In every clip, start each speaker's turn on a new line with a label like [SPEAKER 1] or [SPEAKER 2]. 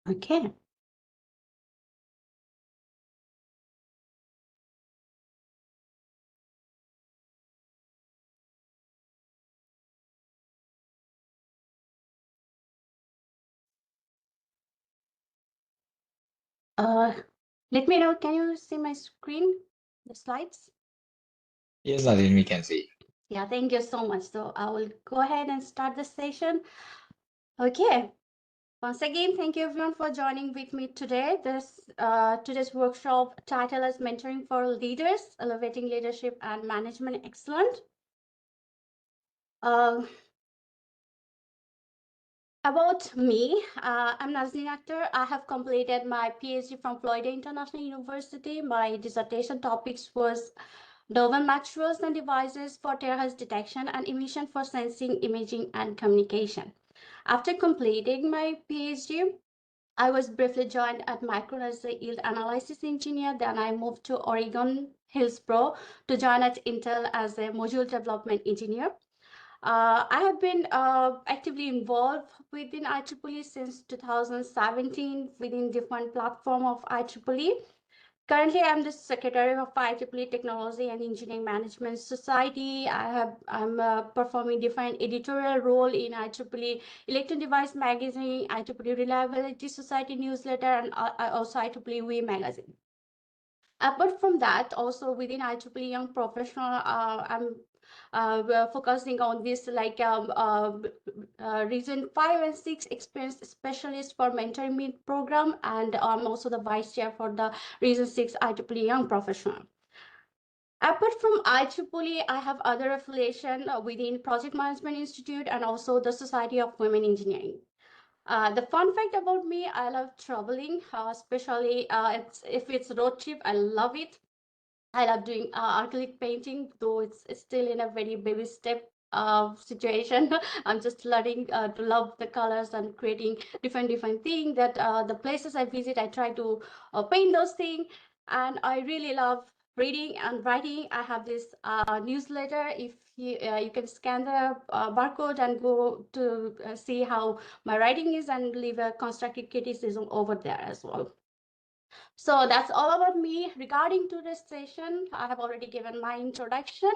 [SPEAKER 1] Okay. Let me know. Can you see my screen, the slides?
[SPEAKER 2] Yes, Naznin, we can see.
[SPEAKER 1] Yeah, thank you so much. So I will go ahead and start the session. Okay. Once again, thank you everyone for joining with me today. Today's workshop title is Mentoring for Leaders, Elevating Leadership and Management Excellence. About me, I'm Naznin Akter. I have completed my Ph.D. from Florida International University. My dissertation topics was novel materials and devices for terahertz detection and emission for sensing, imaging, and communication. After completing my PhD, I was briefly joined at Micron as a yield analysis engineer. Then I moved to Oregon Hillsboro to join at Intel as a module development engineer. I have been actively involved within IEEE since 2017 within different platform of IEEE. Currently, I'm the secretary of IEEE Technology and Engineering Management Society. I'm performing different editorial role in IEEE Electron Device Magazine, IEEE Reliability Society newsletter, and also IEEE We magazine. Apart from that, also within IEEE Young Professional, I'm we're focusing on this like region 5 and 6 experience specialist for mentoring meet program, and I'm also the vice chair for the region 6 IEEE Young Professional. Apart from IEEE, I have other affiliation within Project Management Institute and also the Society of Women Engineering. The fun fact about me, I love traveling, especially if it's road trip, I love it. I love doing acrylic painting, though it's still in a very baby step situation. I'm just learning to love the colors and creating different things. That the places I visit, I try to paint those things, and I really love reading and writing. I have this newsletter. If you can scan the barcode and go to see how my writing is, and leave a constructive criticism over there as well. So that's all about me. Regarding to this session, I have already given my introduction.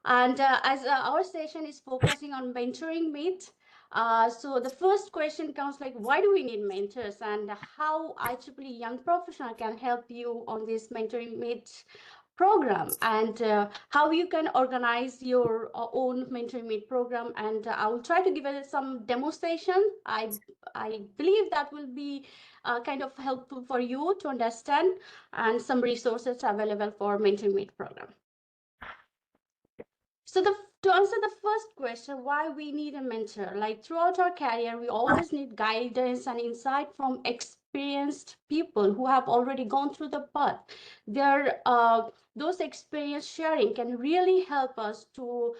[SPEAKER 1] And as our session is focusing on mentoring meet, so the first question comes like, why do we need mentors, and how IEEE Young Professional can help you on this mentoring meet program, and how you can organize your own mentoring meet program. And I will try to give it some demonstration. I believe that will be kind of helpful for you to understand, and some resources available for mentoring meet program. So to answer the first question, why we need a mentor, like throughout our career, we always need guidance and insight from experienced people who have already gone through the path. Those experience sharing can really help us to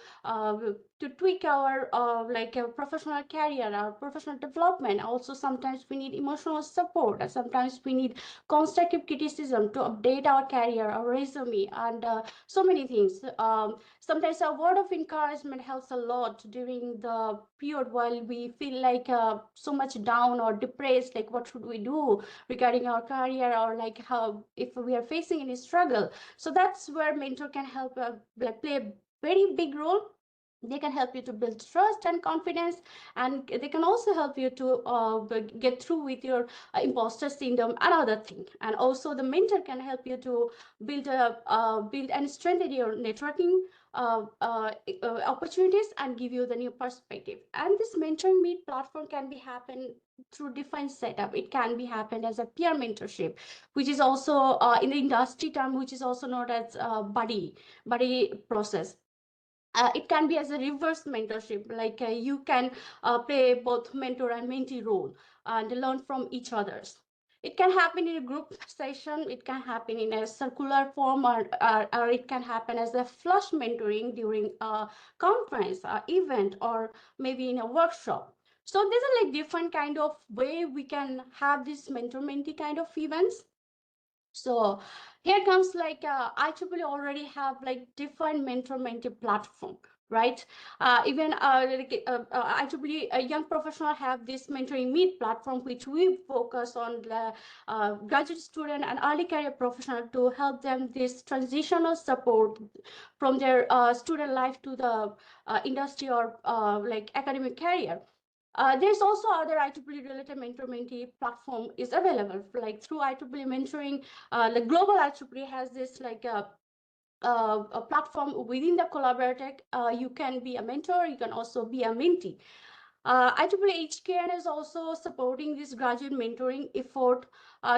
[SPEAKER 1] tweak our like a professional career, our professional development. Also, sometimes we need emotional support, and sometimes we need constructive criticism to update our career, our resume, and so many things. Sometimes a word of encouragement helps a lot during the period while we feel like so much down or depressed, like what should we do regarding our career, or like how if we are facing any struggle. So that's where mentor can help like play a very big role. They can help you to build trust and confidence, and they can also help you to get through with your imposter syndrome, another thing. And also the mentor can help you to build and strengthen your networking opportunities and give you the new perspective. And this mentoring meet platform can be happen through different setup. It can be happen as a peer mentorship, which is also in the industry term, which is also known as buddy process. It can be as a reverse mentorship, like you can play both mentor and mentee role and learn from each others. It can happen in a group session, it can happen in a circular form, or it can happen as a flush mentoring during a conference event, or maybe in a workshop. So these are like different kind of way we can have this mentor mentee kind of events. So here comes like IEEE already have like different mentor mentee platform. right? Even IEEE young professional have this mentoring meet platform, which we focus on the graduate student and early career professional to help them this transitional support from their student life to the industry or like academic career. There's also other IEEE related mentor mentee platform is available, like through IEEE mentoring. The global IEEE has this like a platform within the collaborator. You can be a mentor, you can also be a mentee. IEEE HKN is also supporting this graduate mentoring effort.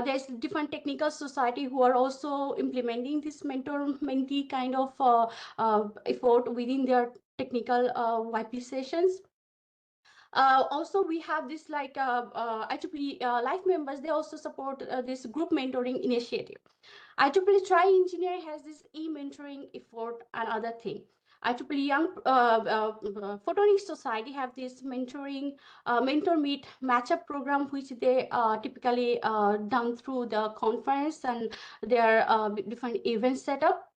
[SPEAKER 1] There's different technical society who are also implementing this mentor-mentee kind of effort within their technical YP sessions. Also, we have this like IEEE life members. They also support this group mentoring initiative. IEEE Try Engineering has this e-mentoring effort and other thing. IEEE Young Photonic Society have this mentor meet matchup program, which they typically done through the conference and their different event setup.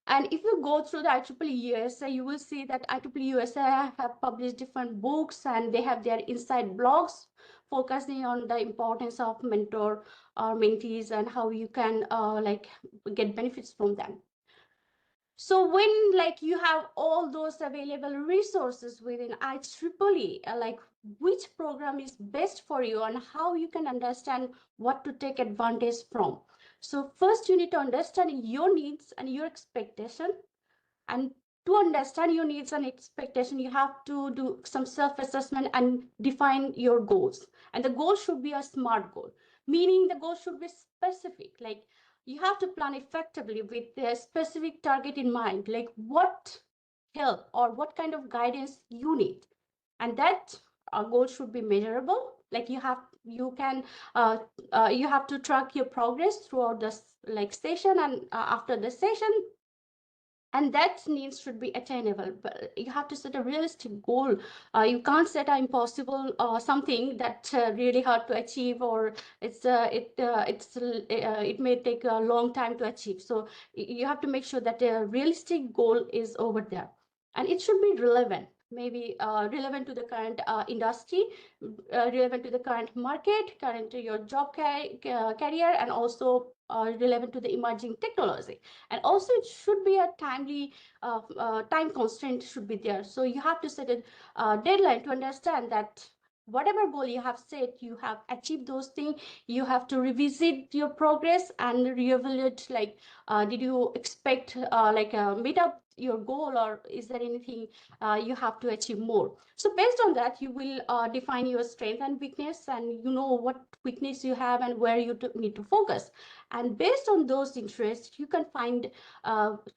[SPEAKER 1] And if you go through the IEEE USA, you will see that IEEE USA have published different books and they have their inside blogs focusing on the importance of mentor or mentees and how you can like get benefits from them. So when like you have all those available resources within IEEE, like which program is best for you and how you can understand what to take advantage from. So first you need to understand your needs and your expectation. And to understand your needs and expectation, you have to do some self-assessment and define your goals. And the goal should be a SMART goal, meaning the goal should be specific. Like you have to plan effectively with a specific target in mind, like what help or what kind of guidance you need. And that goal should be measurable. Like you have to track your progress throughout the like session and after the session, and that needs should be attainable. But you have to set a realistic goal. You can't set an impossible something that really hard to achieve, or it may take a long time to achieve. So you have to make sure that a realistic goal is over there, and it should be relevant, maybe relevant to the current industry, relevant to the current market, current to your job career, and also relevant to the emerging technology. And also it should be a timely time constraint should be there. So you have to set a deadline to understand that whatever goal you have set, you have achieved those things. You have to revisit your progress and reevaluate, like did you expect meet up your goal, or is there anything you have to achieve more. So based on that, you will define your strength and weakness, and you know what weakness you have and where you need to focus. And based on those interests, you can find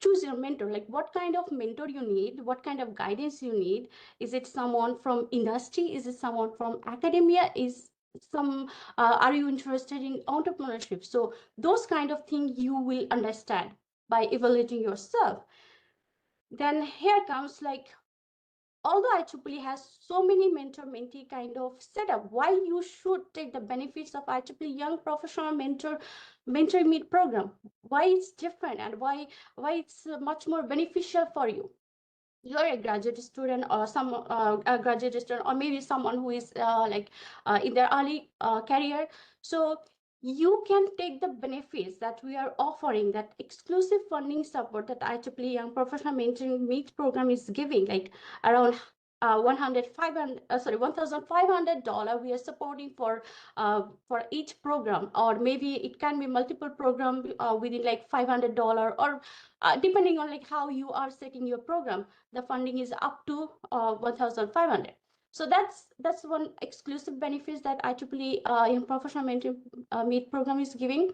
[SPEAKER 1] choose your mentor, like what kind of mentor you need, what kind of guidance you need. Is it someone from industry? Is it someone from academia? Is some are you interested in entrepreneurship? So those kind of things you will understand by evaluating yourself. Then here comes like, although IEEE has so many mentor-mentee kind of setup, why you should take the benefits of IEEE Young Professional Mentor Meet program? Why it's different and why it's much more beneficial for you? You're a graduate student or some a graduate student, or maybe someone who is in their early career. So you can take the benefits that we are offering, that exclusive funding support that IEEE Young Professional Mentoring Meet program is giving, like around $1,500 we are supporting for each program, or maybe it can be multiple program within like $500, or depending on like how you are setting your program, the funding is up to 1,500. So that's one exclusive benefits that IEEE in Professional Mentoring Meet program is giving.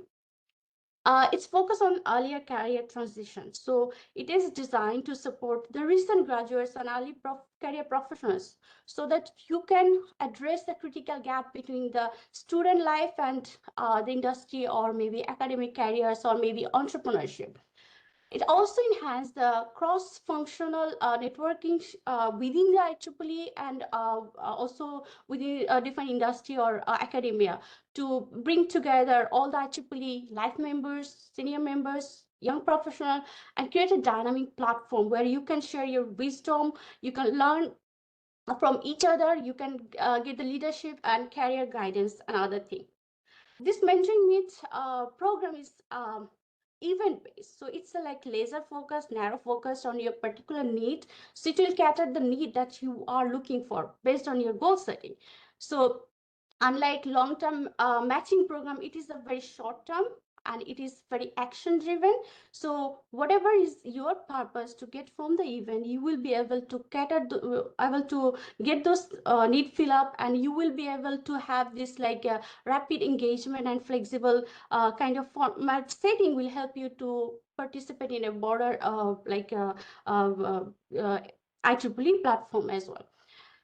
[SPEAKER 1] It's focused on earlier career transition. So it is designed to support the recent graduates and early career professionals, so that you can address the critical gap between the student life and the industry, or maybe academic careers, or maybe entrepreneurship. It also enhanced the cross-functional networking within the IEEE, and also within a different industry or academia, to bring together all the IEEE life members, senior members, young professional, and create a dynamic platform where you can share your wisdom, you can learn from each other, you can get the leadership and career guidance and other thing. This mentoring meet program is event based, so it's like laser focused, narrow focused on your particular need, so it will cater the need that you are looking for based on your goal setting. So unlike long term matching program, it is a very short term and it is very action driven. So whatever is your purpose to get from the event, you will be able to able to get those need fill up, and you will be able to have this like rapid engagement and flexible kind of format setting will help you to participate in a broader IEEE platform as well.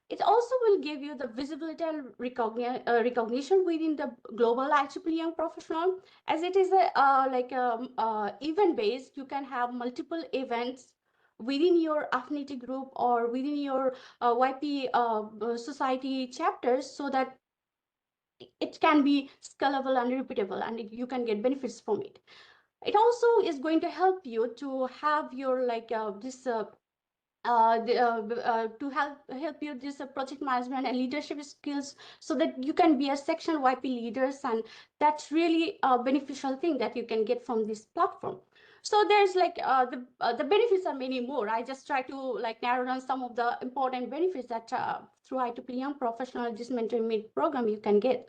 [SPEAKER 1] It also will give you the visibility and recognition within the global IEEE young professional. As it is a event based, you can have multiple events within your affinity group or within your YP society chapters, so that it can be scalable and repeatable, and you can get benefits from it. It also is going to help you to have your to help you this project management and leadership skills, so that you can be a section YP leaders, and that's really a beneficial thing that you can get from this platform. So there's the benefits are many more. I just try to like narrow down some of the important benefits that through IEEE Young Professional this mentoring meet program you can get.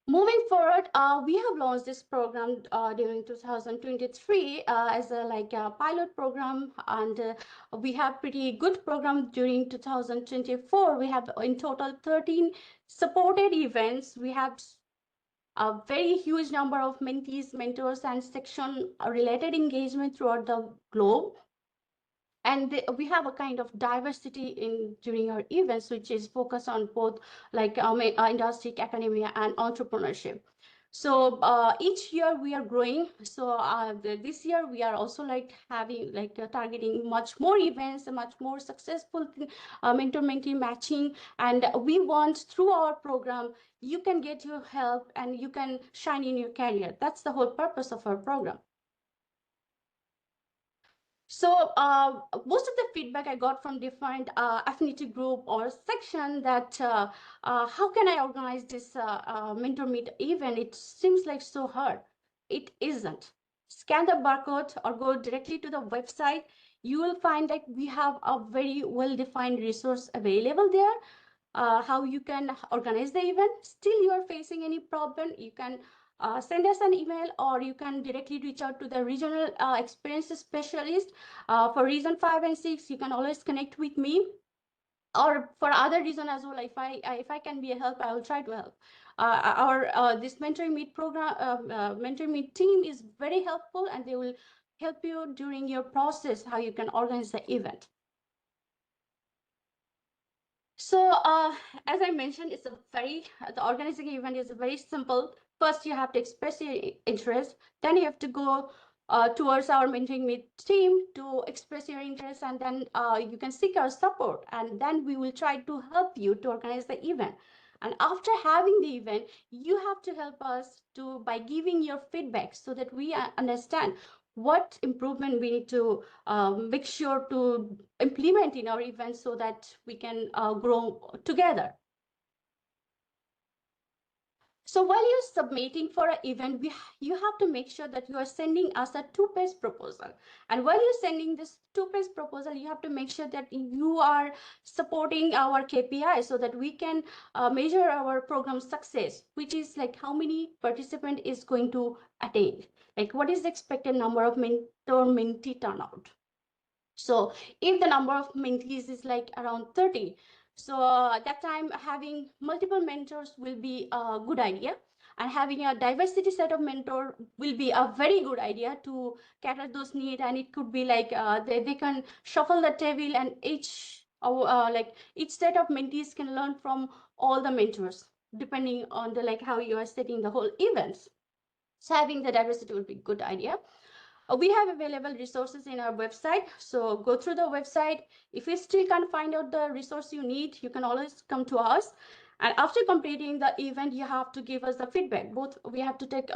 [SPEAKER 1] Moving forward, we have launched this program during 2023 as a pilot program, and we have pretty good program during 2024. We have in total 13 supported events. We have a very huge number of mentees, mentors, and section related engagement throughout the globe. And we have a kind of diversity in during our events, which is focused on both industry, academia, and entrepreneurship. So each year we are growing. So this year we are also like having targeting much more events, much more successful mentor-mentee matching, and we want through our program you can get your help and you can shine in your career. That's the whole purpose of our program. So most of the feedback I got from different affinity group or section that how can I organize this mentor meet event? It seems like so hard. It isn't. Scan the barcode or go directly to the website. You will find that we have a very well-defined resource available there. How you can organize the event. Still you are facing any problem, you can send us an email, or you can directly reach out to the regional experience specialist. For reason 5 and 6, you can always connect with me, or for other reason as well. If I can be a help, I will try to help. Our this mentoring meet program, mentoring meet team is very helpful, and they will help you during your process how you can organize the event. So as I mentioned, the organizing event is very simple. First, you have to express your interest. Then you have to go towards our mentoring meet team to express your interest, and then you can seek our support, and then we will try to help you to organize the event. And after having the event, you have to help us to by giving your feedback, so that we understand what improvement we need to make sure to implement in our events, so that we can grow together. So while you're submitting for an event, you have to make sure that you are sending us a two-page proposal. And while you're sending this two-page proposal, you have to make sure that you are supporting our KPI, so that we can measure our program success, which is like how many participant is going to attend, like what is the expected number of mentor-mentee turnout. So if the number of mentees is like around 30, so that time having multiple mentors will be a good idea, and having a diversity set of mentor will be a very good idea to cater those needs. And it could be like they can shuffle the table, and each set of mentees can learn from all the mentors, depending on the how you are setting the whole events. So having the diversity would be a good idea. We have available resources in our website, so go through the website. If you still can't find out the resource you need, you can always come to us. And after completing the event, you have to give us the feedback. Both we have to take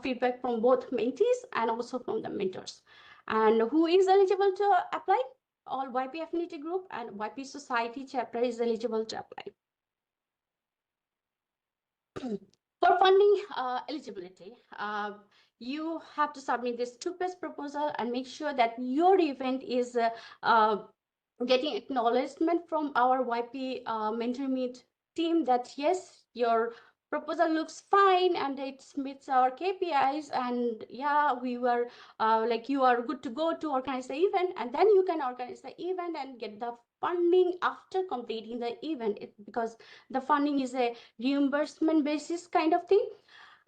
[SPEAKER 1] feedback from both mentees and also from the mentors. And who is eligible to apply? All YP Affinity Group and YP Society chapter is eligible to apply. For funding eligibility, you have to submit this two-page proposal and make sure that your event is getting acknowledgement from our YP Mentor Meet team that yes, your proposal looks fine and it meets our KPIs, and yeah, we were like, you are good to go to organize the event, and then you can organize the event and get the funding after completing the event, because the funding is a reimbursement basis kind of thing.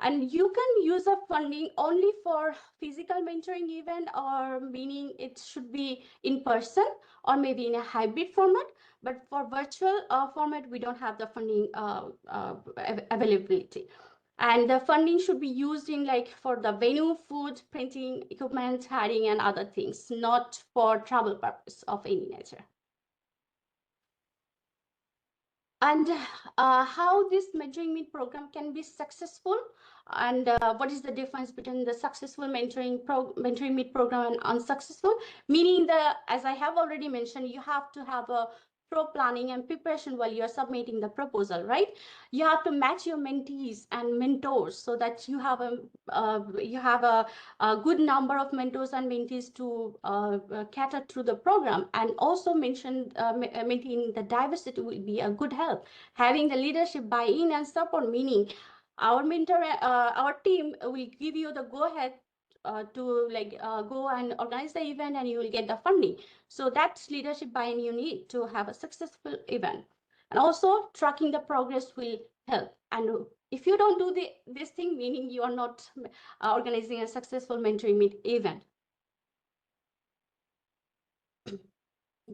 [SPEAKER 1] And you can use a funding only for physical mentoring event, or meaning it should be in person or maybe in a hybrid format. But for virtual format, we don't have the funding availability. And the funding should be used in like for the venue, food, printing, equipment, hiring, and other things, not for travel purpose of any nature. And how this mentoring meet program can be successful, and what is the difference between the successful mentoring meet program and unsuccessful, meaning as I have already mentioned, you have to have a pro planning and preparation while you're submitting the proposal, right? You have to match your mentees and mentors so that you have a good number of mentors and mentees to cater through the program. And also maintaining the diversity will be a good help. Having the leadership buy-in and support, meaning our team will give you the go-ahead to go and organize the event, and you will get the funding. So that's leadership buy-in you need to have a successful event. And also tracking the progress will help. And if you don't do this thing, meaning you are not organizing a successful mentoring meet event.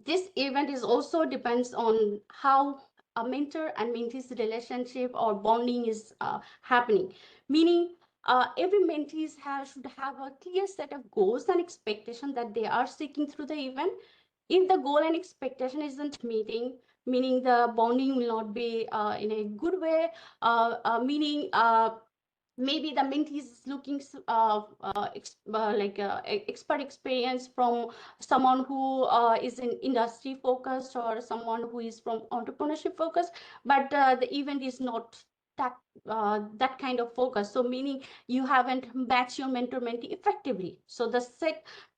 [SPEAKER 1] This event is also depends on how a mentor and mentee's relationship or bonding is happening, meaning every mentees should have a clear set of goals and expectations that they are seeking through the event. If the goal and expectation isn't meeting, meaning the bonding will not be in a good way, meaning maybe the mentee is looking expert experience from someone who is in industry focused, or someone who is from entrepreneurship focused, but the event is not that kind of focus. So meaning you haven't matched your mentor mentee effectively. So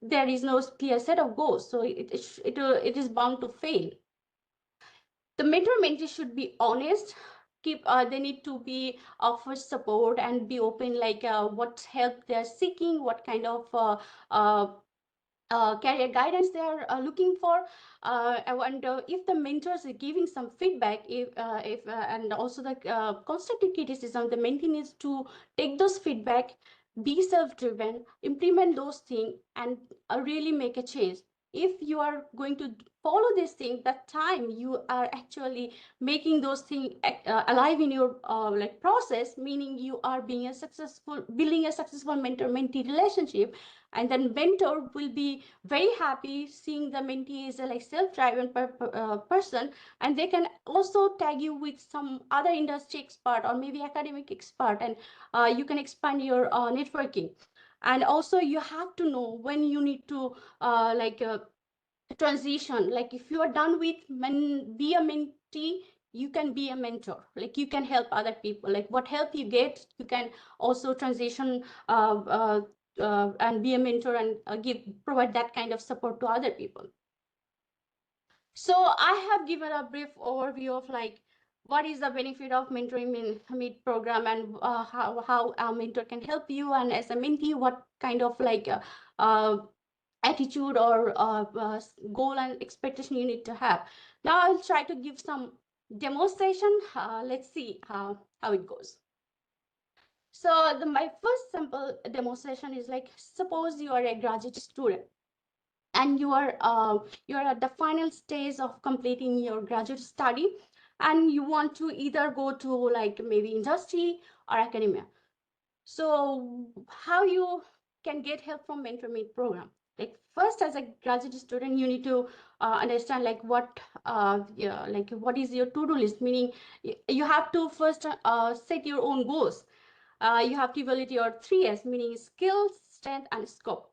[SPEAKER 1] there is no clear set of goals. So it is bound to fail. The mentor mentee should be honest. They need to be offer support and be open, like what help they're seeking, what kind of career guidance they are looking for. And if the mentors are giving some feedback, if and also the constructive criticism, the mentee needs to take those feedback, be self-driven, implement those things, and really make a change. If you are going to follow this thing, that time you are actually making those things alive in your process, meaning you are building a successful mentor-mentee relationship. And then mentor will be very happy seeing the mentee is a self-driven person, and they can also tag you with some other industry expert or maybe academic expert, and you can expand your networking. And also you have to know when you need to transition. Like if you are done with be a mentee, you can be a mentor, like you can help other people, like what help you get, you can also transition and be a mentor and provide that kind of support to other people. So I have given a brief overview of what is the benefit of mentoring meet program, and how a mentor can help you, and as a mentee what kind of attitude or goal and expectation you need to have. Now I'll try to give some demonstration. Let's see how it goes. So my first simple demonstration is suppose you are a graduate student, and you are at the final stage of completing your graduate study, and you want to either go to maybe industry or academia. So how you can get help from Mentor Meet program. Like first, as a graduate student, you need to understand like what yeah, like what is your to-do list. Meaning, you have to first set your own goals. You have to evaluate your 3S, meaning skills, strength, and scope.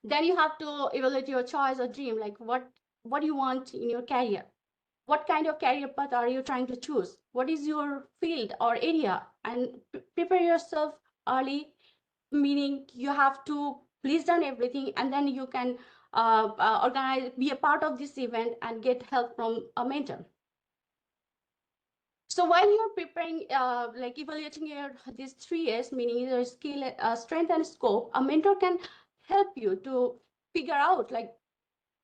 [SPEAKER 1] Then you have to evaluate your choice or dream, like what you want in your career. What kind of career path are you trying to choose? What is your field or area? And prepare yourself early, meaning you have to please done everything, and then you can organize, be a part of this event and get help from a mentor. So while you're preparing, like evaluating your these 3S, meaning your skill, strength, and scope, a mentor can help you to figure out like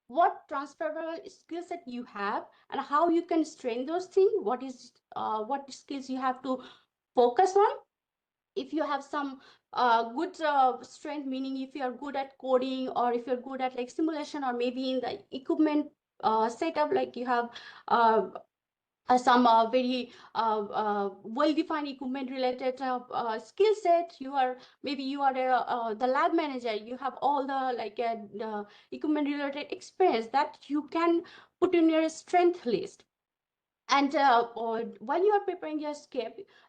[SPEAKER 1] what transferable skill set you have and how you can strengthen those things. What skills you have to focus on. If you have some good strength, meaning if you are good at coding, or if you're good at like simulation, or maybe in the equipment setup, like you have some very well-defined equipment related skill set. You are, maybe you are the lab manager, you have all the like equipment related experience that you can put in your strength list. And or while you are preparing your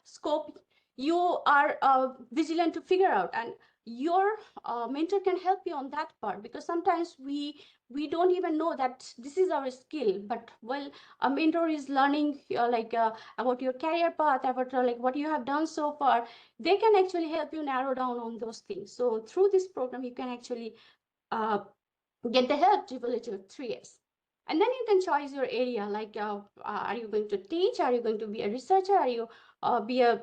[SPEAKER 1] scope, you are vigilant to figure out, and your mentor can help you on that part, because sometimes we don't even know that this is our skill. But well, a mentor is learning about your career path, about like what you have done so far. They can actually help you narrow down on those things. So through this program, you can actually uh, get the help to evaluate your 3S. And then you can choose your area, like are you going to teach, are you going to be a researcher, are you be a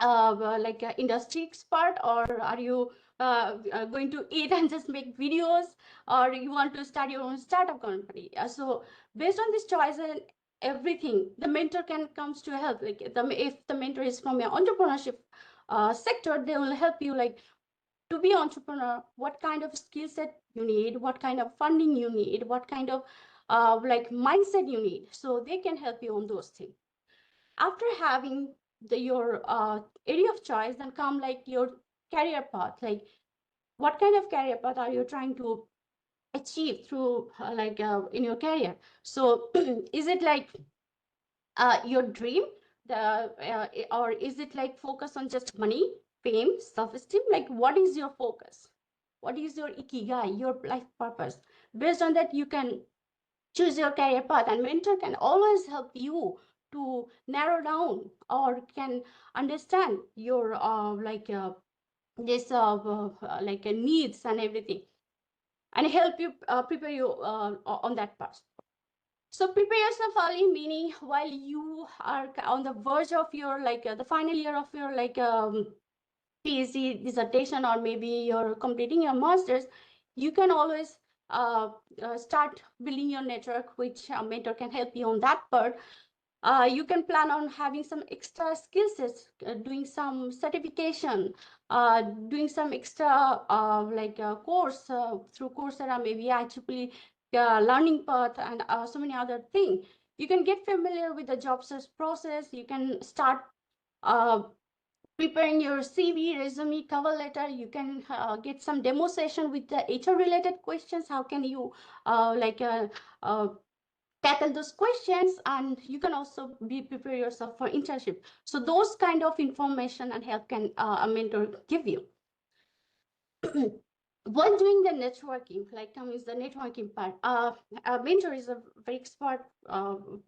[SPEAKER 1] like an industry expert, or are you going to eat and just make videos, or you want to start your own startup company. So based on this choice and everything, the mentor can comes to help. Like if the mentor is from your entrepreneurship sector, they will help you like to be entrepreneur, what kind of skill set you need, what kind of funding you need, what kind of like mindset you need. So they can help you on those things. After having your area of choice, then come like your career path. Like what kind of career path are you trying to achieve through in your career? So is it like your dream, or is it like focus on just money, fame, self-esteem? Like what is your focus? What is your ikigai, your life purpose? Based on that, you can choose your career path, and mentor can always help you to narrow down, or can understand your this needs and everything, and help you prepare you on that part. So prepare yourself early, meaning while you are on the verge of your the final year of your PhD dissertation, or maybe you're completing your master's. You can always start building your network, which a mentor can help you on that part. You can plan on having some extra skill sets, doing some certification, doing some extra course through Coursera, maybe IEEE learning path, and so many other things. You can get familiar with the job search process. You can start preparing your CV, resume, cover letter. You can get some demo session with the HR related questions. How can you uh, tackle those questions? And you can also be prepare yourself for internship. So those kind of information and help can a mentor give you. While doing the networking, like comes the networking part, a mentor is a very expert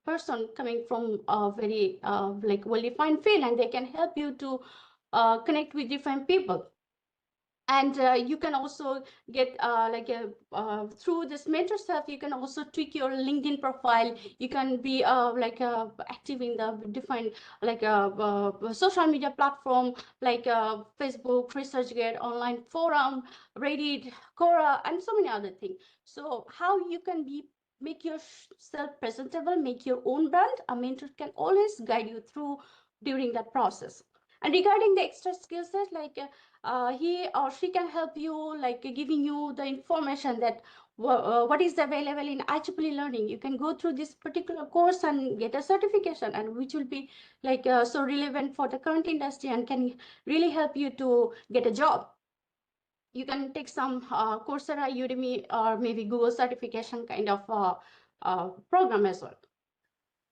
[SPEAKER 1] person coming from a very well-defined field, and they can help you to connect with different people. And you can also get through this mentor stuff, you can also tweak your LinkedIn profile. You can be active in the different social media platform, like Facebook, ResearchGate, online forum, Reddit, Quora, and so many other things. So how you can be make yourself presentable, make your own brand, a mentor can always guide you through during that process. And regarding the extra skill set, he or she can help you, like giving you the information that what is available in IEEE learning. You can go through this particular course and get a certification, and which will be so relevant for the current industry and can really help you to get a job. you can take some Coursera, Udemy, or maybe Google certification kind of program as well.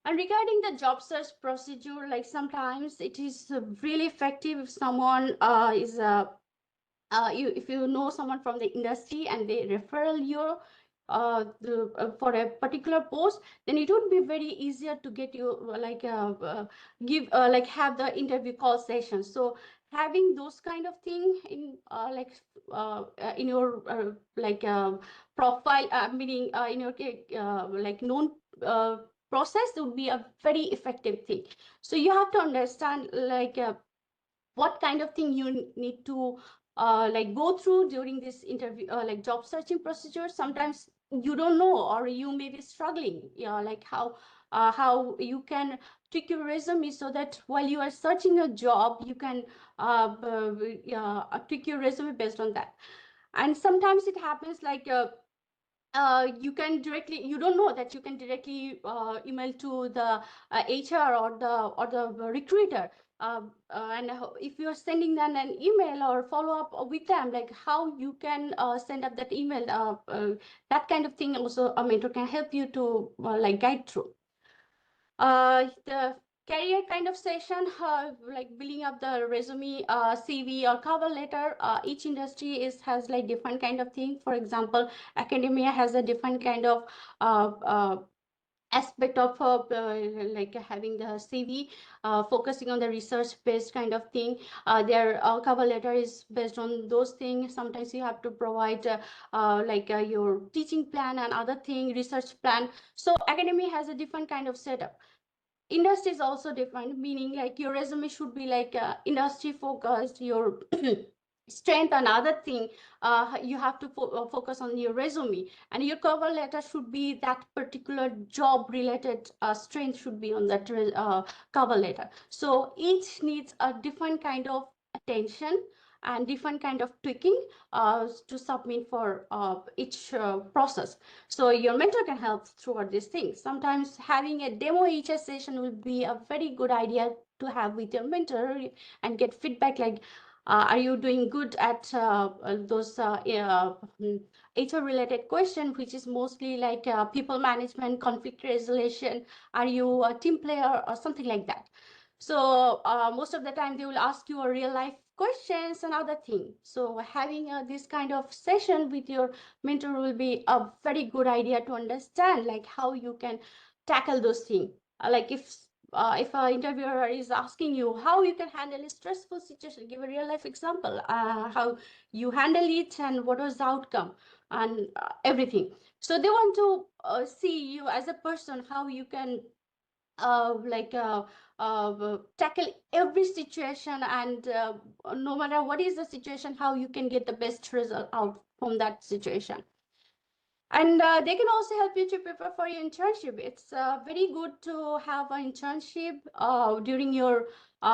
[SPEAKER 1] And regarding the job search procedure, like sometimes it is really effective if someone is if you know someone from the industry and they refer you for a particular post, then it would be very easier to get you give like have the interview call session. So having those kind of thing in your profile, meaning in your like known process would be a very effective thing. So you have to understand what kind of thing you need to like go through during this interview, like job searching procedure. Sometimes you don't know, or you may be struggling, like how you can tweak your resume so that while you are searching a job, you can tweak your resume based on that. And sometimes it happens like you don't know that you can directly email to the HR or the recruiter. And if you're sending them an email or follow up with them, like how you can send up that email, that kind of thing also a mentor can help you to like guide through. The career kind of session, like building up the resume, CV or cover letter. Each industry has like different kind of thing. For example, academia has a different kind of aspect of like having the CV, focusing on the research-based kind of thing. Their cover letter is based on those things. Sometimes you have to provide your teaching plan and other thing, research plan. So academia has a different kind of setup. Industry is also different, meaning like your resume should be like industry focused. Your strength and other thing, you have to focus on your resume, and your cover letter should be that particular job related strength should be on that cover letter. So each needs a different kind of attention and different kind of tweaking to submit for each process. So your mentor can help throughout these things. Sometimes having a demo HS session will be a very good idea to have with your mentor and get feedback like, are you doing good at those HR related question, which is mostly like people management, conflict resolution? Are you a team player or something like that? So most of the time they will ask you a real life questions and other thing. So having this kind of session with your mentor will be a very good idea to understand like how you can tackle those things. Like if an interviewer is asking you how you can handle a stressful situation, give a real life example, how you handle it and what was the outcome and everything. So they want to see you as a person, how you can tackle every situation, and no matter what is the situation, how you can get the best result out from that situation. And they can also help you to prepare for your internship. It's very good to have an internship during your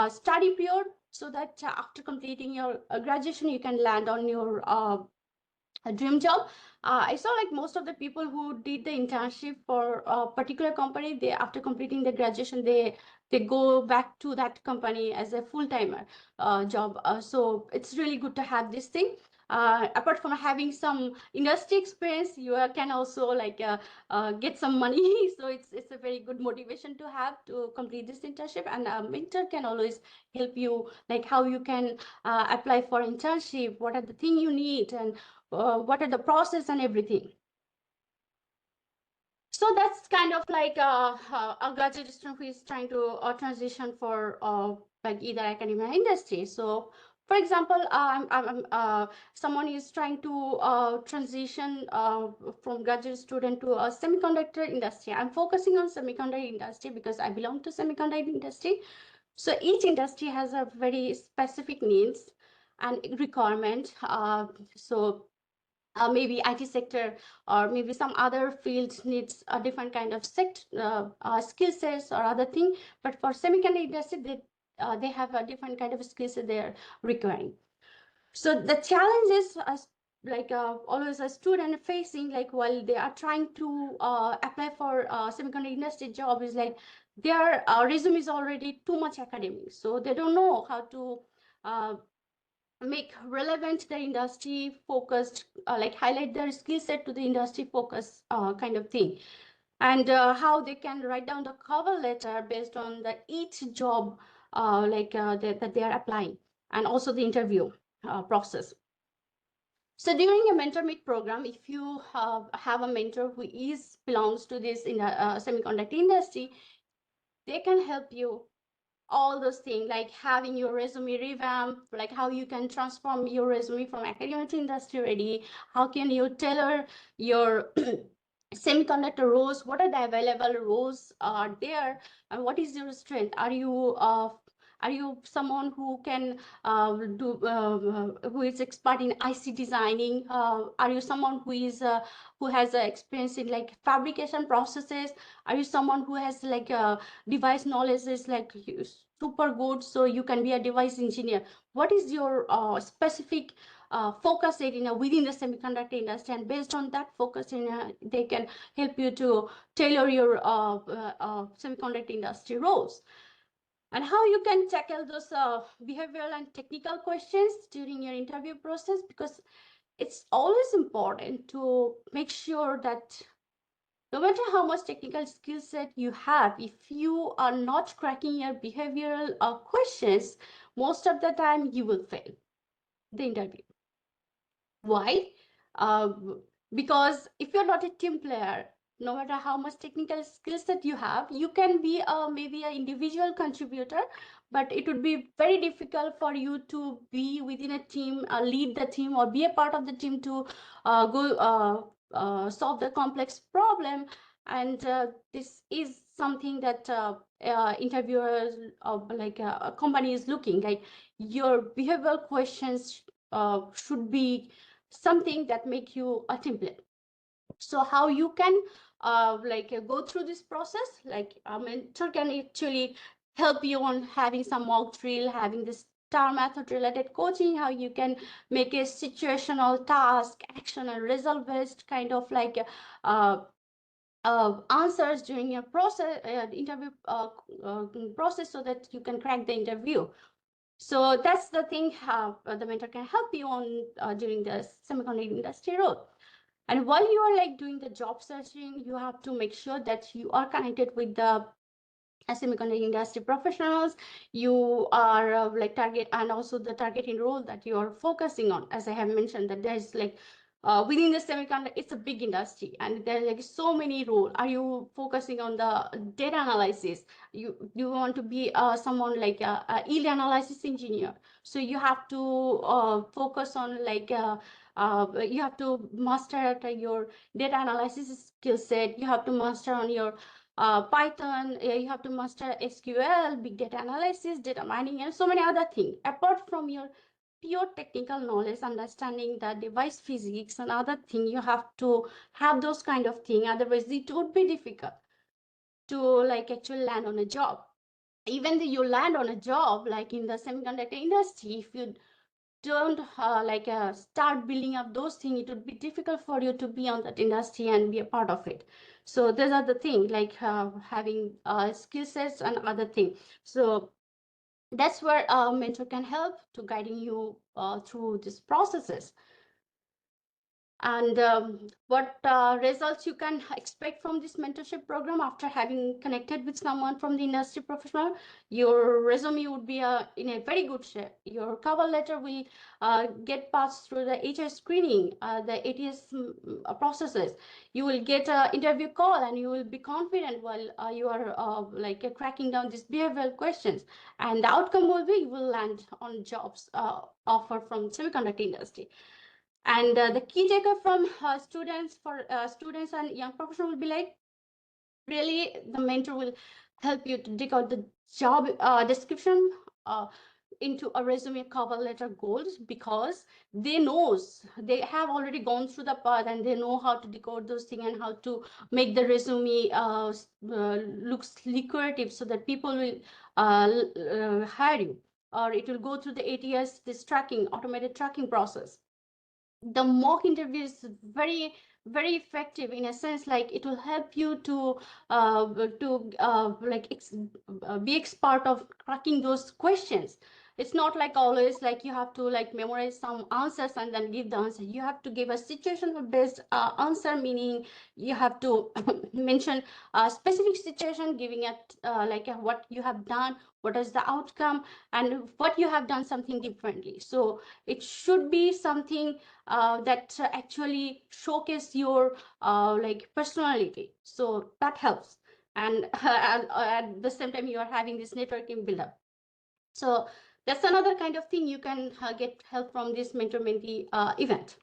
[SPEAKER 1] study period, so that after completing your graduation, you can land on your a dream job. I saw like most of the people who did the internship for a particular company, they after completing the graduation, they go back to that company as a full-timer job. So it's really good to have this thing. Apart from having some industry experience, you can also like get some money. So it's a very good motivation to have to complete this internship. And a mentor can always help you, like how you can apply for internship, what are the things you need, and what are the process and everything. So that's kind of like a graduate student who is trying to transition for like either academia or industry. So for example, someone is trying to transition from graduate student to a semiconductor industry. I'm focusing on semiconductor industry because I belong to semiconductor industry. So each industry has a very specific needs and requirement. So maybe IT sector or maybe some other fields needs a different kind of skill sets or other thing. But for semiconductor industry, they have a different kind of skills that they're requiring. So the challenge is always a student facing, like while they are trying to apply for semiconductor industry job, is like their resume is already too much academic, so they don't know how to make relevant the industry focused, like highlight their skill set to the industry focus kind of thing, and how they can write down the cover letter based on the each job that they are applying, and also the interview process. So during a mentor meet program, if you have a mentor who is belongs to this in the semiconductor industry, they can help you all those things, like having your resume revamp, like how you can transform your resume from academia to industry ready, how can you tailor your semiconductor roles, what are the available roles are there, and what is your strength. Are you someone who can who is expert in IC designing? Are you someone who has experience in like fabrication processes? Are you someone who has like device knowledge is like super good, so you can be a device engineer? What is your specific focus area within the semiconductor industry, and based on that focus area they can help you to tailor your semiconductor industry roles. And how you can tackle those behavioral and technical questions during your interview process, because it's always important to make sure that no matter how much technical skill set you have, if you are not cracking your behavioral questions, most of the time you will fail the interview. Why? Uh, because if you're not a team player, no matter how much technical skills that you have, you can be maybe an individual contributor, but it would be very difficult for you to be within a team, lead the team, or be a part of the team to go solve the complex problem. And this is something that interviewers, a company is looking like. Your behavioral questions should be something that make you a template. So how you can go through this process, like a mentor can actually help you on having some mock drill, having this star method related coaching, how you can make a situational task action and result based kind of like answers during your process interview process, so that you can crack the interview. So that's the thing, how the mentor can help you on during the semiconductor industry role. And while you are like doing the job searching, you have to make sure that you are connected with the semiconductor industry professionals. You are like target, and also the targeting role that you are focusing on. As I have mentioned, that there's like within the semiconductor, it's a big industry, and there's like so many roles. Are you focusing on the data analysis? You want to be someone like a yield analysis engineer, so you have to focus on like you have to master your data analysis skill set. You have to master on your Python, you have to master SQL, big data analysis, data mining, and so many other things. Apart from your pure technical knowledge, understanding the device physics and other thing, you have to have those kind of thing. Otherwise, it would be difficult to like actually land on a job. Even though you land on a job like in the semiconductor industry, if you don't start building up those things, it would be difficult for you to be on that industry and be a part of it. So those are the things, like having skill sets and other things. So that's where a mentor can help to guiding you through these processes. And what results you can expect from this mentorship program after having connected with someone from the industry professional? Your resume would be in a very good shape. Your cover letter will get passed through the HR screening, the ATS processes. You will get an interview call, and you will be confident while you are cracking down these behavioral questions. And the outcome will be you will land on jobs offer from semiconductor industry. And the key takeaway from students and young professionals will be like, really, the mentor will help you to dig out the job description into a resume cover letter goals, because they have already gone through the path, and they know how to decode those things and how to make the resume looks lucrative, so that people will hire you, or it will go through the ATS, this tracking, automated tracking process. The mock interview is very effective in a sense, like it will help you to be expert of cracking those questions. It's not like always like you have to like memorize some answers and then give the answer. You have to give a situational based answer, meaning you have to mention a specific situation, giving it what you have done, what is the outcome, and what you have done something differently. So it should be something that actually showcase your like personality. So that helps. And at the same time, you are having this networking build up. So that's another kind of thing you can get help from this mentor mentee event.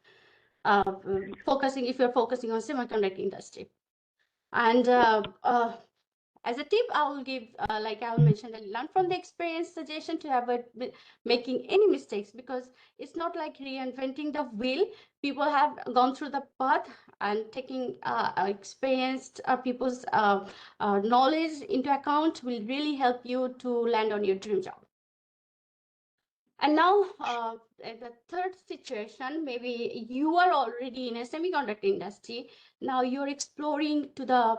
[SPEAKER 1] Focusing if you're focusing on semiconductor industry. And as a tip, I will give, like I will mention, that learn from the experience suggestion to avoid making any mistakes, because it's not like reinventing the wheel. People have gone through the path, and taking experienced people's knowledge into account will really help you to land on your dream job. And now, the third situation, maybe you are already in a semiconductor industry. Now you're exploring to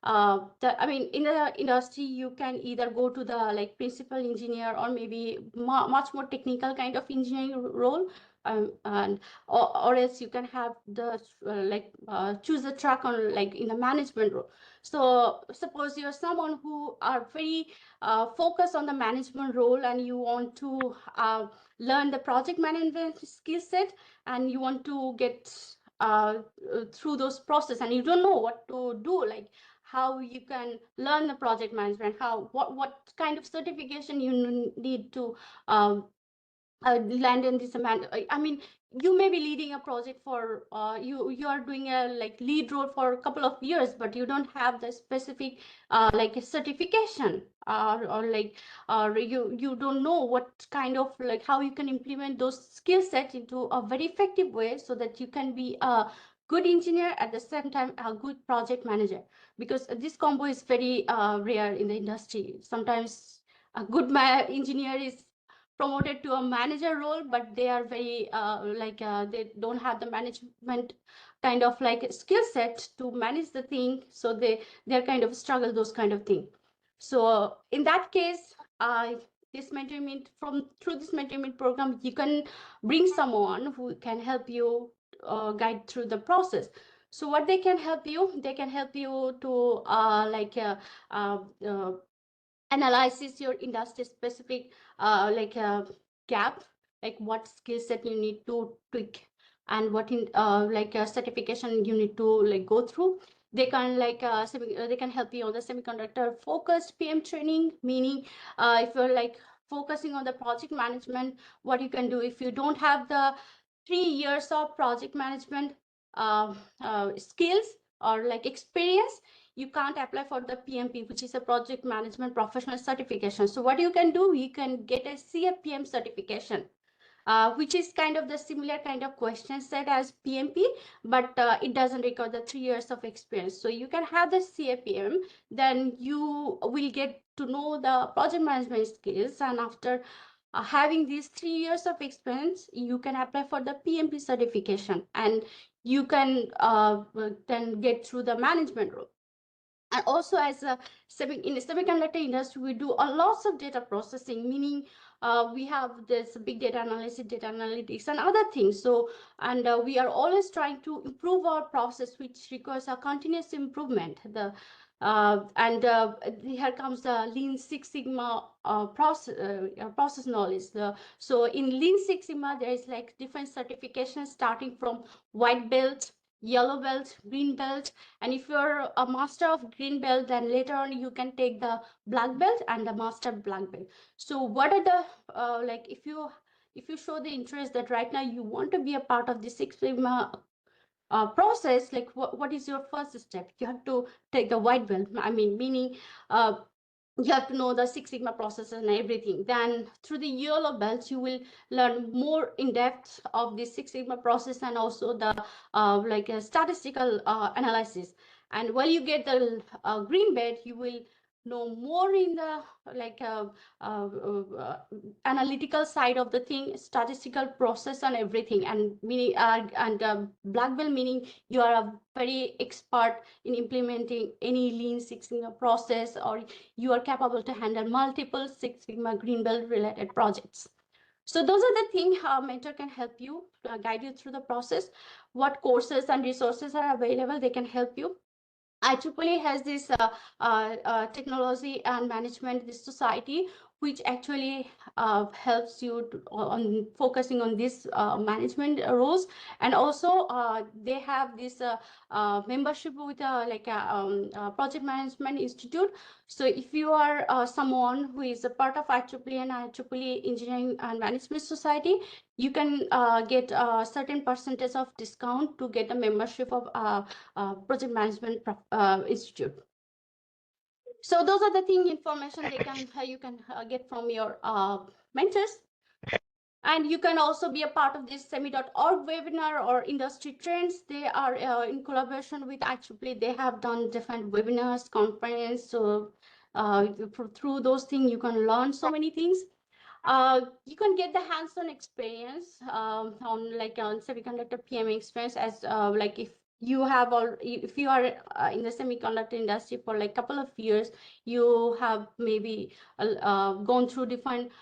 [SPEAKER 1] I mean, in the industry, you can either go to the like principal engineer, or maybe much more technical kind of engineering role. Or else you can have the choose the track on like in the management role. So suppose you're someone who are very focused on the management role, and you want to learn the project management skill set, and you want to get through those process, and you don't know what to do, like how you can learn the project management, what kind of certification you need to land in this amount. I mean, you may be leading a project for you are doing a like lead role for a couple of years, but you don't have the specific like a certification, or like or you don't know what kind of like how you can implement those skill sets into a very effective way, so that you can be a good engineer at the same time a good project manager, because this combo is very rare in the industry. Sometimes a good engineer is promoted to a manager role, but they are very they don't have the management kind of like skill set to manage the thing, so they're kind of struggle those kind of thing. So in that case, this mentoring from through this mentoring program, you can bring someone who can help you guide through the process. So what they can help you, they can help you to uh, uh, analysis your industry specific gap, like what skill set you need to tweak, and what in certification you need to like go through. They can they can help you on the semiconductor focused PM training, meaning if you're like focusing on the project management, what you can do if you don't have the 3 years of project management skills or like experience, you can't apply for the PMP, which is a project management professional certification. So what you can do, you can get a CFPM certification, which is kind of the similar kind of question set as PMP, but it doesn't require the 3 years of experience. So you can have the CFPM, then you will get to know the project management skills, and after having these 3 years of experience, you can apply for the PMP certification, and you can then get through the management role. And also, as a in the semiconductor industry, we do a lots of data processing, meaning we have this big data analysis, data analytics, and other things. So, and we are always trying to improve our process, which requires a continuous improvement. Here comes the Lean Six Sigma process knowledge. So in Lean Six Sigma, there is like different certifications starting from white belt, yellow belt, green belt, and if you're a master of green belt, then later on you can take the black belt and the master black belt. So what are the if you show the interest that right now you want to be a part of the Six Sigma process, like what is your first step? You have to take the white belt. I mean, meaning you have to know the Six Sigma process and everything. Then through the yellow belt, you will learn more in depth of the Six Sigma process, and also the statistical analysis. And while you get the green belt, you will know more in the uh, uh, analytical side of the thing, statistical process and everything. And meaning black belt, meaning you are a very expert in implementing any Lean Six Sigma process, or you are capable to handle multiple Six Sigma green belt related projects. So those are the things how mentor can help you, guide you through the process. What courses and resources are available, they can help you. IEEE has this technology and management, this society, which actually helps you on focusing on this management roles. And also they have this membership with like a project management institute. So if you are someone who is a part of IEEE and IEEE Engineering and Management Society, you can get a certain percentage of discount to get a membership of project management institute. So those are the thing information they can you can get from your mentors. And you can also be a part of this semi.org webinar or industry trends. They are in collaboration with IEEE. They have done different webinars, conference. So through those things, you can learn so many things. You can get the hands-on experience on like on semiconductor PM experience as like if you are in the semiconductor industry for like couple of years, you have maybe gone through different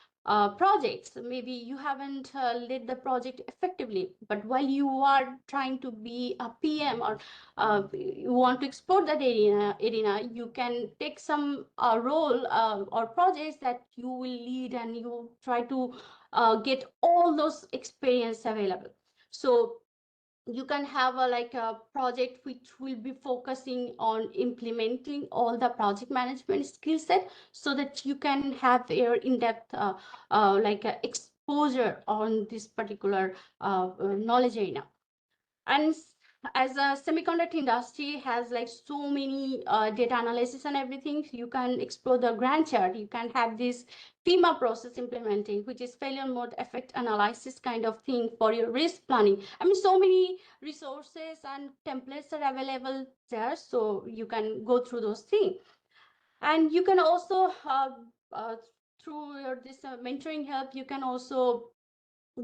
[SPEAKER 1] projects. Maybe you haven't led the project effectively, but while you are trying to be a PM or you want to explore that arena, you can take some role or projects that you will lead, and you try to get all those experience available. So you can have a like a project which will be focusing on implementing all the project management skill set, so that you can have your in-depth like exposure on this particular knowledge area. And as a semiconductor industry has like so many data analysis and everything, you can explore the Gantt chart. You can have this FEMA process implementing, which is failure mode effect analysis kind of thing for your risk planning. I mean, so many resources and templates are available there, so you can go through those things. And you can also through your this mentoring help, you can also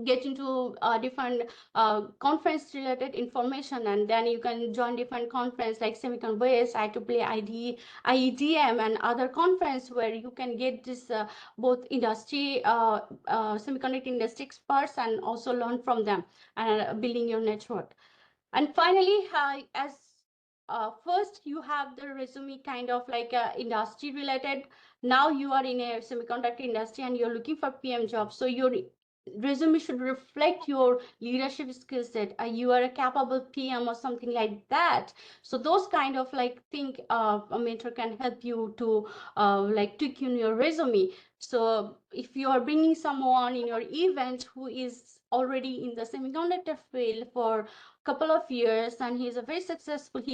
[SPEAKER 1] get into different conference related information, and then you can join different conference like Semicon West, IEEE IEDM, and other conference where you can get this both industry semiconductor industry experts and also learn from them and building your network. And finally, as first you have the resume kind of like industry related. Now you are in a semiconductor industry and you're looking for PM job, so your resume should reflect your leadership skill set. You are a capable PM or something like that. So those kind of like think a mentor can help you to like tweak in your resume. So if you are bringing someone in your event who is already in the semiconductor field for couple of years and he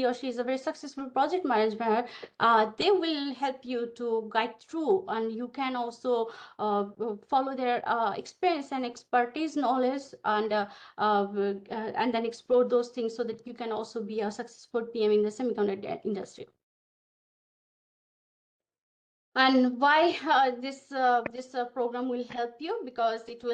[SPEAKER 1] or she is a very successful project manager, they will help you to guide through, and you can also follow their experience and expertise knowledge, and then explore those things so that you can also be a successful PM in the semiconductor industry. And why this program will help you? Because it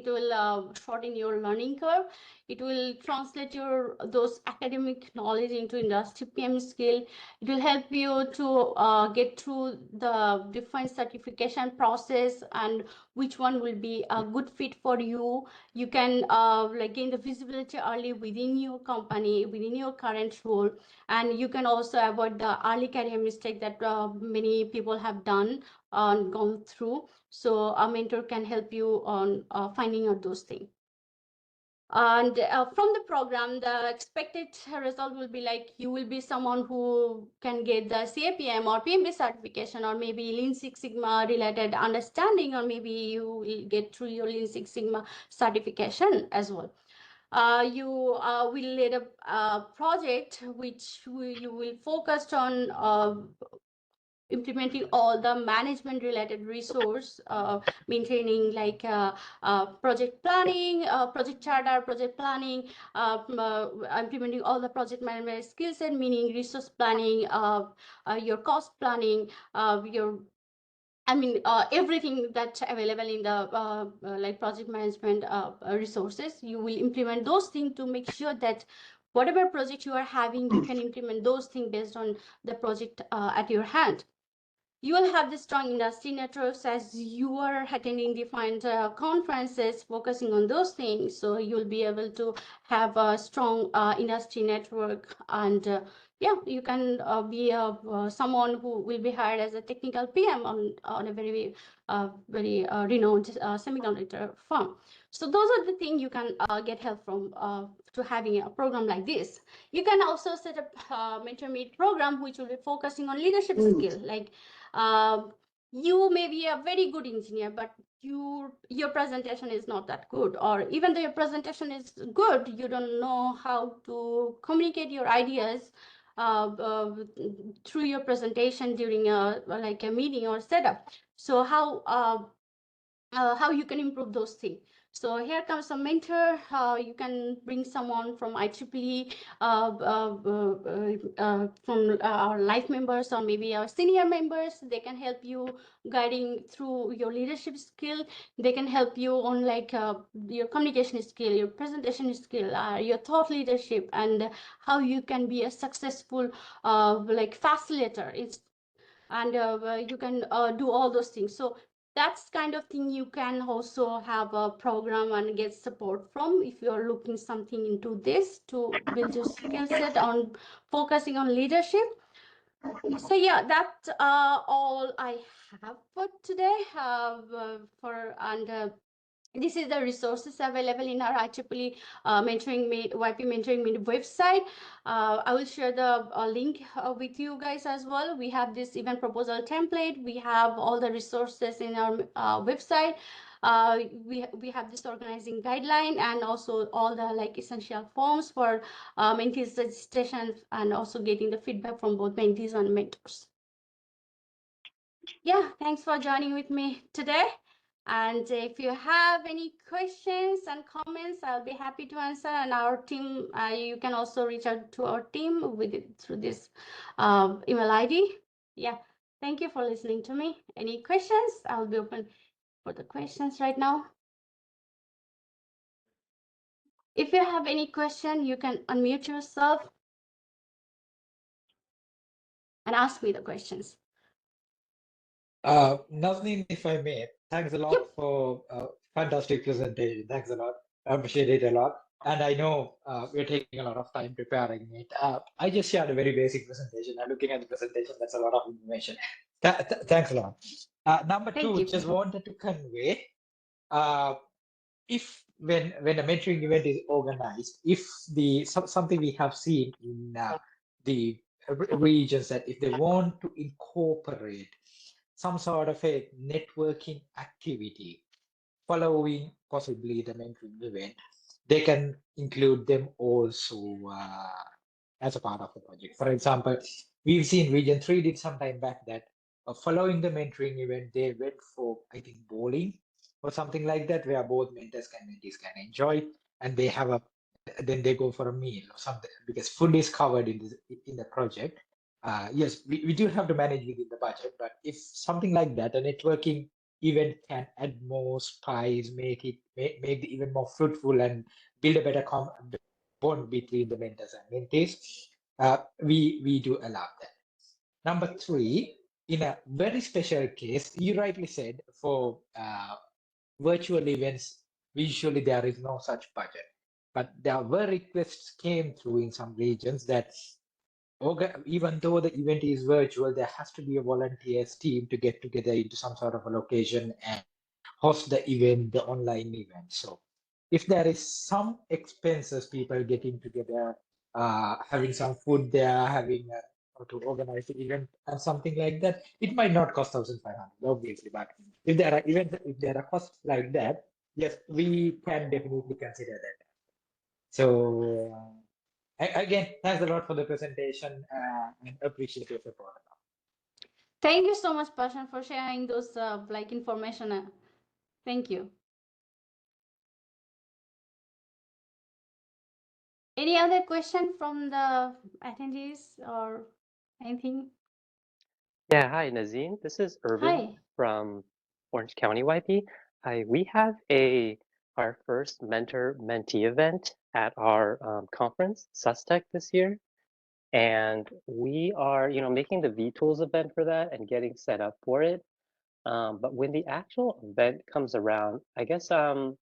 [SPEAKER 1] will shorten your learning curve. It will translate your those academic knowledge into industry PM skill. It will help you to get through the different certification process and which one will be a good fit for you. You can like gain the visibility early within your company, within your current role, and you can also avoid the early career mistake that many people have done and gone through. So a mentor can help you on finding out those things. And from the program, the expected result will be like you will be someone who can get the CAPM or PMP certification, or maybe Lean Six Sigma related understanding, or maybe you will get through your Lean Six Sigma certification as well. You will lead a project which you will focus on implementing all the management related resource, maintaining like project planning, project charter, project planning, implementing all the project management skill set, meaning resource planning, your cost planning, your everything that's available in the like project management resources. You will implement those things to make sure that whatever project you are having, you can implement those things based on the project at your hand. you will have the strong industry networks as you are attending different conferences focusing on those things. So you'll be able to have a strong industry network, and yeah, you can be someone who will be hired as a technical PM on a very renowned semiconductor firm. So those are the things you can get help from to having a program like this. You can also set up a mentor meet program which will be focusing on leadership skill. Like you may be a very good engineer, but your presentation is not that good, or even though your presentation is good, you don't know how to communicate your ideas through your presentation during a meeting or setup. So how you can improve those things. So here comes a mentor. You can bring someone from IEEE, from our life members or maybe our senior members. They can help you guiding through your leadership skill. They can help you on your communication skill, your presentation skill, your thought leadership, and how you can be a successful facilitator. And you can do all those things. So that's kind of thing you can also have a program and get support from if you're looking something into this to build your skill set on focusing on leadership. So yeah, that's all I have for today. This is the resources available in our IEEE Mentoring Meet, YP Mentoring Meet website. I will share the link with you guys as well. We have this event proposal template. We have all the resources in our website. We have this organizing guideline and also all the essential forms for mentees registration and also getting the feedback from both mentees and mentors. Yeah, thanks for joining with me today. And if you have any questions and comments, I'll be happy to answer. And our team, you can also reach out to our team through this email ID. Yeah, thank you for listening to me. Any questions? I'll be open for the questions right now. If you have any question, you can unmute yourself and ask me the questions.
[SPEAKER 2] Naznin, if I may, thanks a lot
[SPEAKER 1] Yep.
[SPEAKER 2] for fantastic presentation. Thanks a lot. I appreciate it a lot. And I know we're taking a lot of time preparing it. I just shared a very basic presentation. I'm looking at the presentation. That's a lot of information. Thanks a lot. Number
[SPEAKER 1] Thank
[SPEAKER 2] two,
[SPEAKER 1] you.
[SPEAKER 2] just wanted to convey, if when a mentoring event is organized, if something we have seen in the regions, that if they want to incorporate some sort of a networking activity following possibly the mentoring event, they can include them also as a part of the project. For example, we've seen Region 3 did some time back that following the mentoring event, they went for, I think, bowling or something like that, where both mentors and mentees can enjoy, and they have a then they go for a meal or something, because food is covered in the project. Yes, we do have to manage within the budget, but if something like that, a networking event can add more spice, make the event more fruitful and build a better bond between the mentors and mentees, we do allow that. Number three, in a very special case, you rightly said, for virtual events, usually there is no such budget. But there were requests came through in some regions that even though the event is virtual, there has to be a volunteers team to get together into some sort of a location and host the event, the online event. So if there is some expenses, people getting together, having some food there, having to organize the event and something like that, it might not cost 1,500, obviously. But if there are events, if there are costs like that, yes, we can definitely consider that. So again, thanks a lot for the presentation and appreciate your support.
[SPEAKER 1] Thank you so much, Pashan, for sharing those information. Thank you. Any other question from the attendees or anything?
[SPEAKER 3] Yeah, hi, Nazin. This is Urban
[SPEAKER 1] Hi.
[SPEAKER 3] from Orange County YP. We have our first mentor-mentee event at our conference, SUSTEC, this year. And we are, making the VTools event for that and getting set up for it. But when the actual event comes around, I guess I'm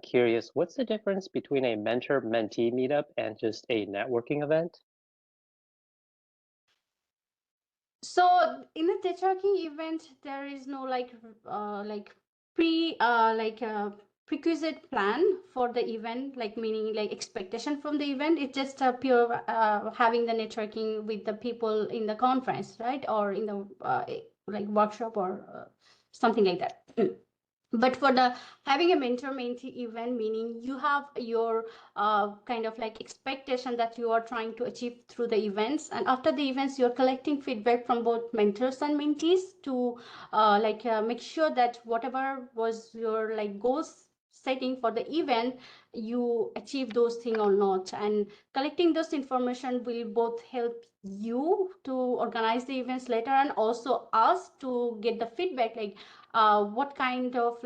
[SPEAKER 3] curious, what's the difference between a mentor-mentee meetup and just a networking event?
[SPEAKER 1] So in the networking event, there is no like prerequisite plan for the event, like meaning like expectation from the event. It's just a pure having the networking with the people in the conference, right, or in the like workshop or something like that. But for the having a mentor mentee event, meaning you have your kind of like expectation that you are trying to achieve through the events, and after the events you're collecting feedback from both mentors and mentees to make sure that whatever was your like goals setting for the event, you achieve those things or not. And collecting those information will both help you to organize the events later, and also us to get the feedback, like what kind of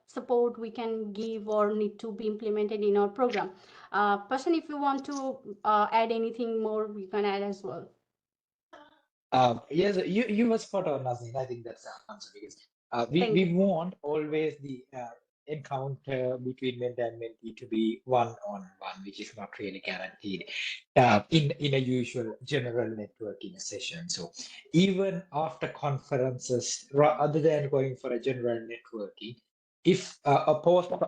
[SPEAKER 1] support we can give or need to be implemented in our program. Person, if you want to add anything more, you can add as well.
[SPEAKER 2] Yes, you were spot on, Naznin. I think that's the answer because we want always the encounter between mentor and mentee to be one-on-one, which is not really guaranteed in a usual general networking session. So even after conferences, other than going for a general networking, if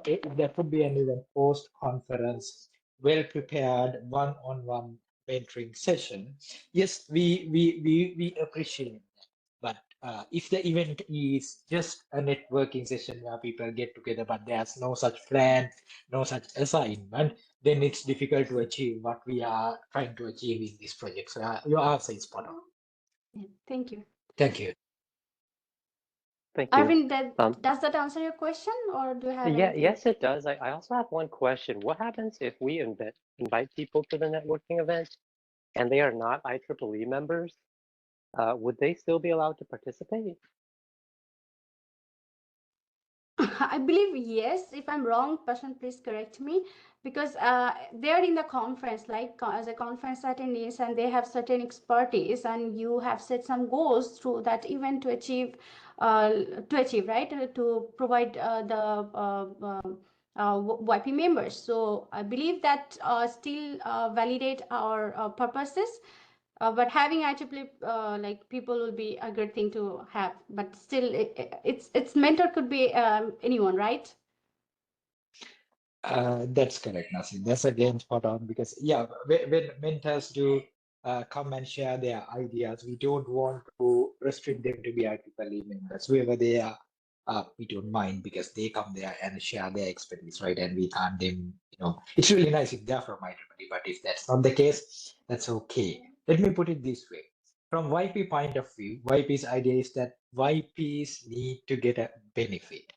[SPEAKER 2] if there could be an even post-conference, well-prepared one-on-one mentoring session, yes, we appreciate that. But if the event is just a networking session where people get together, but there's no such plan, no such assignment, then it's difficult to achieve what we are trying to achieve in this project. So your answer is spot on.
[SPEAKER 1] Yeah, thank you.
[SPEAKER 2] Thank you.
[SPEAKER 3] Thank you.
[SPEAKER 1] Arvind, does that answer your question, or do you have
[SPEAKER 3] Yeah,
[SPEAKER 1] anything?
[SPEAKER 3] yes, it does. I also have one question. What happens if we invite people to the networking event and they are not IEEE members? Would they still be allowed to participate?
[SPEAKER 1] I believe yes. If I'm wrong, person, please correct me, because they're in the conference, like as a conference attendees, and they have certain expertise, and you have set some goals through that event to achieve, right, to provide YP members. So I believe that still validate our purposes. But having IEEE like people will be a good thing to have. But still, it's mentor could be anyone, right?
[SPEAKER 2] That's correct, Nasim. That's again spot on because yeah, when mentors do come and share their ideas, we don't want to restrict them to be IEEE members. Whoever they are, we don't mind because they come there and share their expertise, right? And we can't them, it's really nice if they're from IEEE, but if that's not the case, that's okay. Let me put it this way. From YP point of view, YP's idea is that YPs need to get a benefit.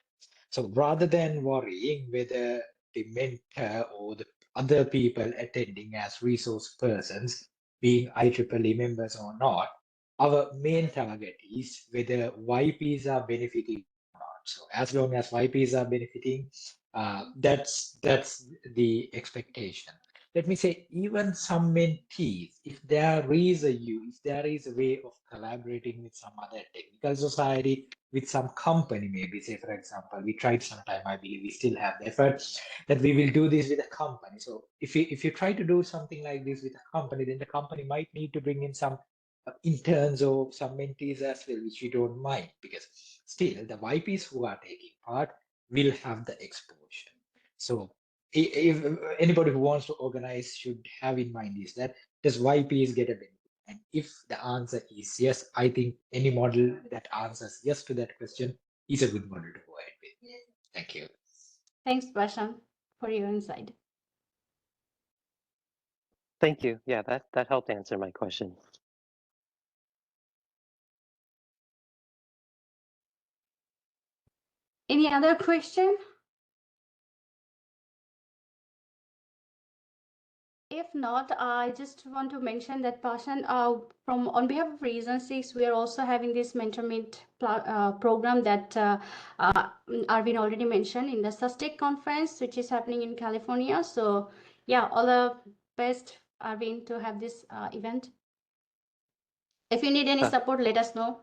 [SPEAKER 2] So rather than worrying whether the mentor or the other people attending as resource persons being IEEE members or not, our main target is whether YPs are benefiting or not. So as long as YPs are benefiting, that's the expectation. Let me say, even some mentees, if there is if there is a way of collaborating with some other technical society, with some company, maybe say for example, we tried sometime, I believe we still have the effort that we will do this with a company. So if you try to do something like this with a company, then the company might need to bring in some interns or some mentees as well, which we don't mind because still the YPs who are taking part will have the exposure. So if anybody who wants to organize should have in mind is that does YPs get a benefit? And if the answer is yes, I think any model that answers yes to that question is a good model to go ahead with. Thank you.
[SPEAKER 1] Thanks, Bashan, for your insight.
[SPEAKER 3] Thank you. Yeah, that helped answer my question.
[SPEAKER 1] Any other question? If not, I just want to mention that Pashan, from on behalf of Region 6, we are also having this mentor meet program that Arvind already mentioned in the SUSTEC conference, which is happening in California. So yeah, all the best Arvind, to have this event. If you need any support, let us know.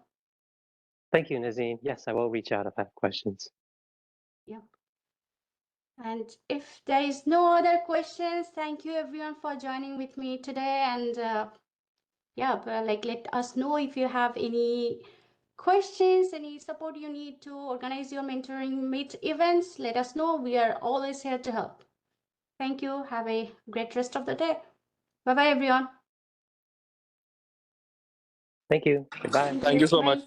[SPEAKER 3] Thank you, Naznin. Yes, I will reach out if I have questions.
[SPEAKER 1] Yep. And if there is no other questions, thank you everyone for joining with me today. And let us know if you have any questions, any support you need to organize your mentoring meet events. Let us know. We are always here to help. Thank you. Have a great rest of the day. Bye-bye, everyone.
[SPEAKER 3] Thank you. Goodbye.
[SPEAKER 4] Thank you so much.
[SPEAKER 1] Bye.